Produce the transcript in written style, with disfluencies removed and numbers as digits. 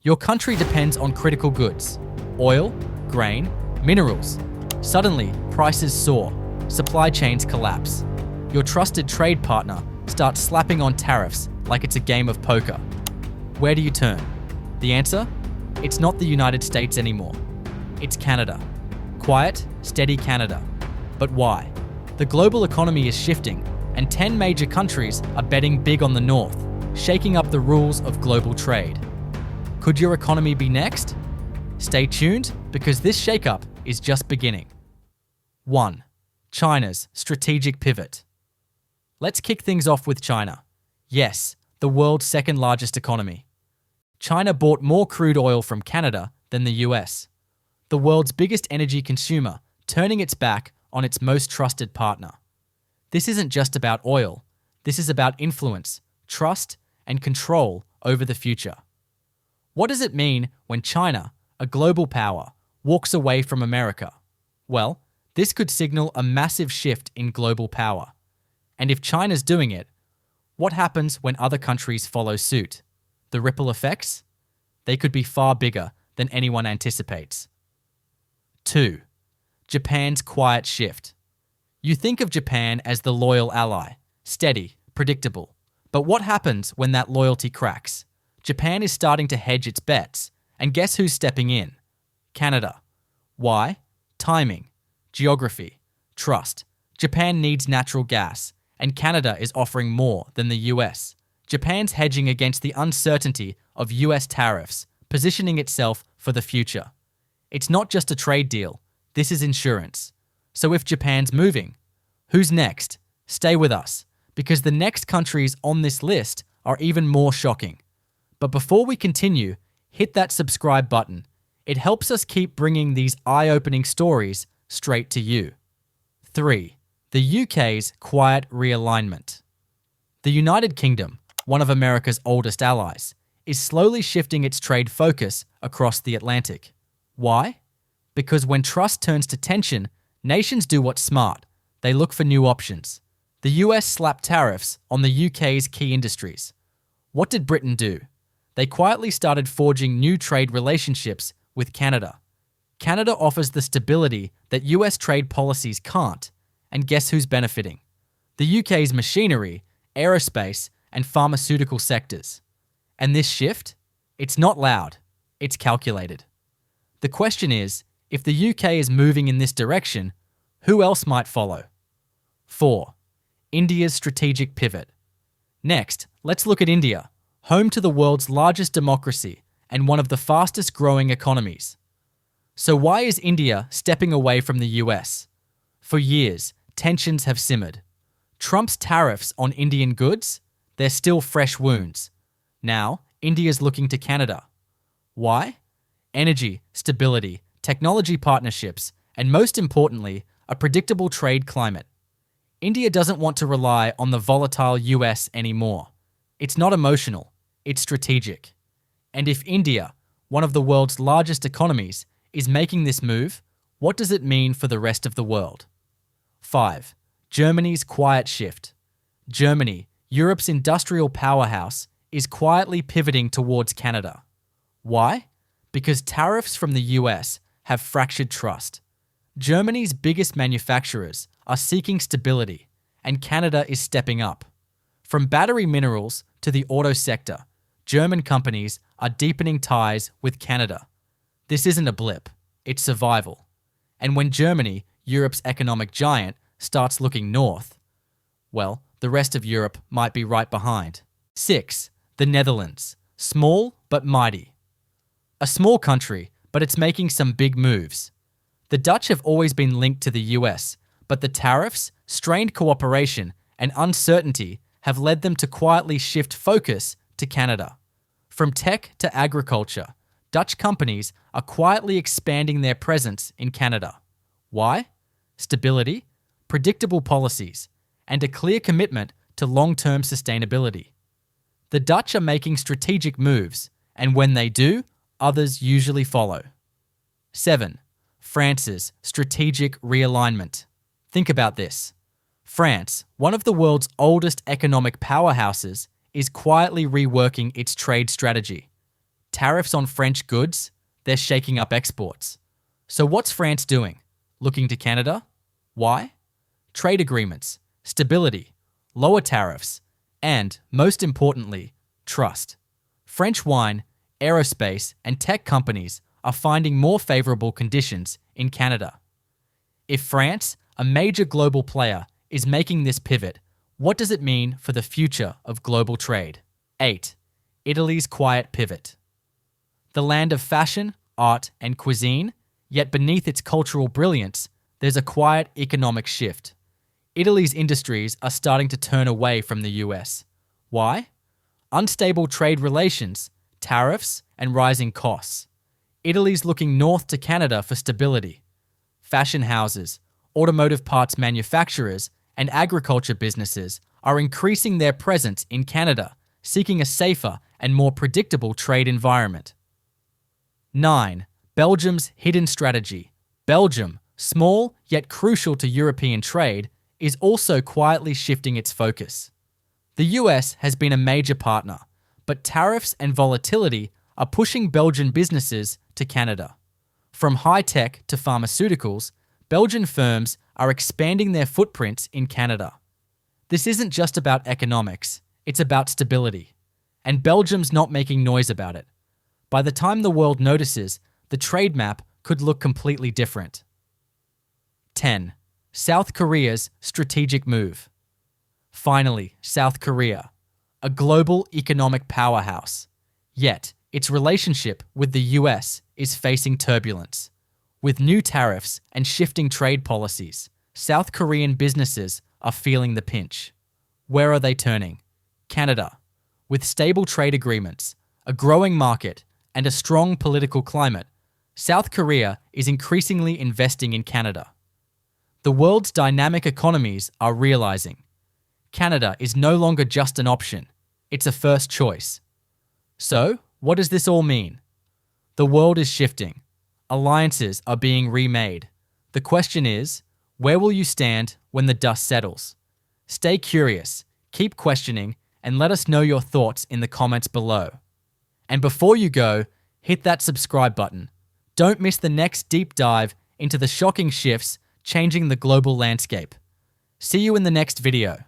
Your country depends on critical goods: oil, grain, minerals. Suddenly, prices soar, supply chains collapse. Your trusted trade partner starts slapping on tariffs like it's a game of poker. Where do you turn? The answer? It's not the United States anymore. It's Canada. Quiet, steady Canada. But why? The global economy is shifting, and 10 major countries are betting big on the North, shaking up the rules of global trade. Could your economy be next? Stay tuned, because this shakeup is just beginning. 1. China's strategic pivot. Let's kick things off with China. Yes, the world's second largest economy. China bought more crude oil from Canada than the US, the world's biggest energy consumer, turning its back on its most trusted partner. This isn't just about oil. This is about influence, trust, and control over the future. What does it mean when China, a global power, walks away from America? Well, this could signal a massive shift in global power. And if China's doing it, what happens when other countries follow suit? The ripple effects? They could be far bigger than anyone anticipates. 2. Japan's quiet shift. You think of Japan as the loyal ally, steady, predictable. But what happens when that loyalty cracks? Japan is starting to hedge its bets, and guess who's stepping in? Canada. Why? Timing, geography, trust. Japan needs natural gas, and Canada is offering more than the US. Japan's hedging against the uncertainty of US tariffs, positioning itself for the future. It's not just a trade deal, this is insurance. So if Japan's moving, who's next? Stay with us, because the next countries on this list are even more shocking. But before we continue, hit that subscribe button. It helps us keep bringing these eye-opening stories straight to you. 3. The UK's quiet realignment. The United Kingdom, one of America's oldest allies, is slowly shifting its trade focus across the Atlantic. Why? Because when trust turns to tension, nations do what's smart. They look for new options. The US slapped tariffs on the UK's key industries. What did Britain do? They quietly started forging new trade relationships with Canada. Canada offers the stability that US trade policies can't. And guess who's benefiting? The UK's machinery, aerospace, and pharmaceutical sectors. And this shift? It's not loud. It's calculated. The question is, if the UK is moving in this direction, who else might follow? 4. India's strategic pivot. Next, let's look at India, home to the world's largest democracy and one of the fastest growing economies. So why is India stepping away from the US? For years, tensions have simmered. Trump's tariffs on Indian goods? They're still fresh wounds. Now, India's looking to Canada. Why? Energy, stability, technology partnerships, and most importantly, a predictable trade climate. India doesn't want to rely on the volatile US anymore. It's not emotional, it's strategic. And if India, one of the world's largest economies, is making this move, what does it mean for the rest of the world? 5. Germany's quiet shift. Germany, Europe's industrial powerhouse, is quietly pivoting towards Canada. Why? Because tariffs from the US have fractured trust. Germany's biggest manufacturers are seeking stability, and Canada is stepping up. From battery minerals to the auto sector, German companies are deepening ties with Canada. This isn't a blip, it's survival. And when Germany, Europe's economic giant, starts looking north, well, the rest of Europe might be right behind. 6. The Netherlands, small but mighty. A small country, but it's making some big moves. The Dutch have always been linked to the US, but the tariffs, strained cooperation, and uncertainty have led them to quietly shift focus to Canada. From tech to agriculture, Dutch companies are quietly expanding their presence in Canada. Why? Stability, predictable policies, and a clear commitment to long-term sustainability. The Dutch are making strategic moves, and when they do, others usually follow. 7. France's strategic realignment. Think about this. France, one of the world's oldest economic powerhouses, is quietly reworking its trade strategy. tariffs on French goods, they're shaking up exports. So what's France doing? Looking to Canada? Why? Trade agreements, stability, lower tariffs, and, most importantly, trust. French wine, aerospace, and tech companies are finding more favorable conditions in Canada. If France, a major global player, is making this pivot, what does it mean for the future of global trade? 8. Italy's quiet pivot. The land of fashion, art, and cuisine, yet beneath its cultural brilliance, there's a quiet economic shift. Italy's industries are starting to turn away from the US. Why? Unstable trade relations, tariffs, and rising costs. Italy's looking north to Canada for stability. Fashion houses, automotive parts manufacturers, and agriculture businesses are increasing their presence in Canada, seeking a safer and more predictable trade environment. 9. Belgium's hidden strategy. Belgium, small yet crucial to European trade, is also quietly shifting its focus. The US has been a major partner, but tariffs and volatility are pushing Belgian businesses to Canada. From high-tech to pharmaceuticals, Belgian firms are expanding their footprints in Canada. This isn't just about economics, it's about stability. And Belgium's not making noise about it. By the time the world notices, the trade map could look completely different. 10. South Korea's strategic move. Finally, South Korea, a global economic powerhouse. Yet, its relationship with the US is facing turbulence. With new tariffs and shifting trade policies, South Korean businesses are feeling the pinch. Where are they turning? Canada. With stable trade agreements, a growing market, and a strong political climate, South Korea is increasingly investing in Canada. The world's dynamic economies are realizing Canada is no longer just an option, it's a first choice. So, what does this all mean? The world is shifting. Alliances are being remade. The question is, where will you stand when the dust settles? Stay curious, keep questioning, and let us know your thoughts in the comments below. And before you go, hit that subscribe button. Don't miss the next deep dive into the shocking shifts changing the global landscape. See you in the next video.